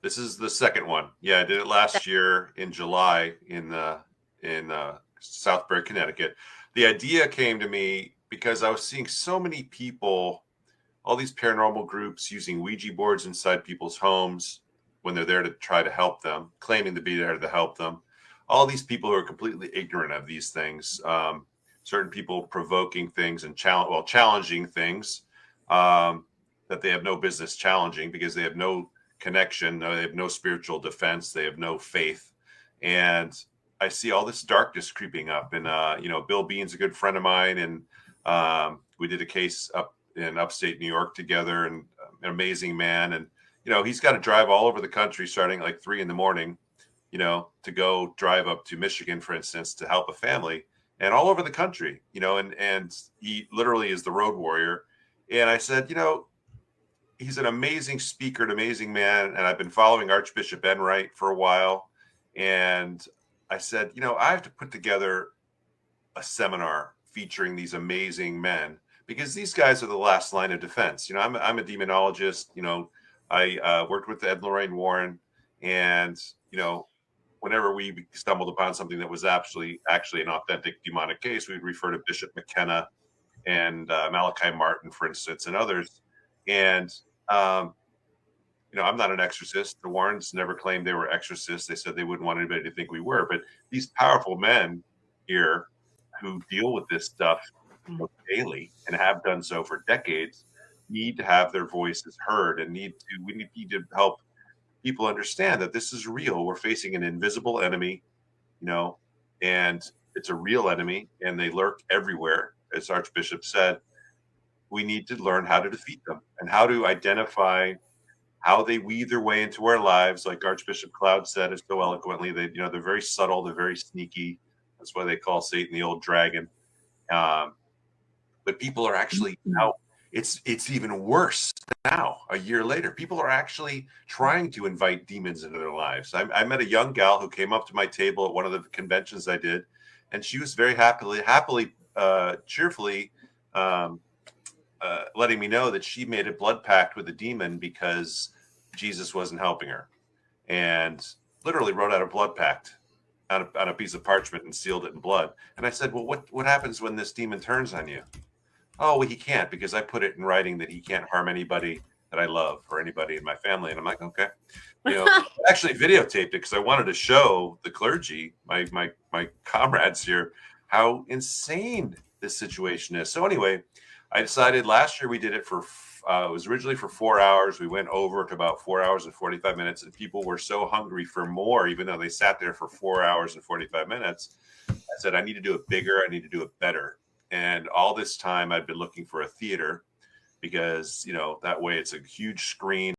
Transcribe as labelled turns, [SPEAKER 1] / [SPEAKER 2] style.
[SPEAKER 1] This is the second one. Yeah, I did it last year in July in Southbury, Connecticut. The idea came to me because I was seeing so many people, all these paranormal groups using Ouija boards inside people's homes when they're there to try to help them, claiming to be there to help them. All these people who are completely ignorant of these things. Certain people provoking things and challenging things that they have no business challenging because they have no connection, they have no spiritual defense, they have no faith, and I see all this darkness creeping up. And Bill Bean's a good friend of mine, and we did a case up in upstate New York together, and an amazing man. And he's got to drive all over the country starting at like 3 a.m, to go drive up to Michigan, for instance, to help a family, and all over the country, and he literally is the road warrior. And I said, he's an amazing speaker, an amazing man. And I've been following Archbishop Enright for a while. And I said, I have to put together a seminar featuring these amazing men, because these guys are the last line of defense. I'm a demonologist. I worked with Ed and Lorraine Warren, and whenever we stumbled upon something that was actually an authentic demonic case, we'd refer to Bishop McKenna and Malachi Martin, for instance, and others. And um, I'm not an exorcist. The Warrens never claimed they were exorcists. They said they wouldn't want anybody to think we were. But these powerful men here who deal with this stuff daily and have done so for decades need to have their voices heard, and we need to help people understand that this is real. We're facing an invisible enemy, you know, and it's a real enemy, and they lurk everywhere, as Archbishop said. We need to learn how to defeat them and how to identify how they weave their way into our lives. Like Archbishop Cloud said it so eloquently, they're very subtle, they're very sneaky. That's why they call Satan the old dragon. Um, but people are actually now, it's even worse now, a year later. People are actually trying to invite demons into their lives. I met a young gal who came up to my table at one of the conventions I did, and she was very cheerfully um, letting me know that she made a blood pact with a demon because Jesus wasn't helping her, and literally wrote out a blood pact on a piece of parchment and sealed it in blood. And I said, well, what happens when this demon turns on you? Oh, well, he can't, because I put it in writing that he can't harm anybody that I love or anybody in my family. And I'm like, okay. I actually videotaped it because I wanted to show the clergy, my comrades here, how insane this situation is. So anyway, I decided last year we did it for, it was originally for 4 hours. We went over to about 4 hours and 45 minutes, and people were so hungry for more, even though they sat there for 4 hours and 45 minutes. I said, I need to do it bigger. I need to do it better. And all this time I'd been looking for a theater because, that way it's a huge screen.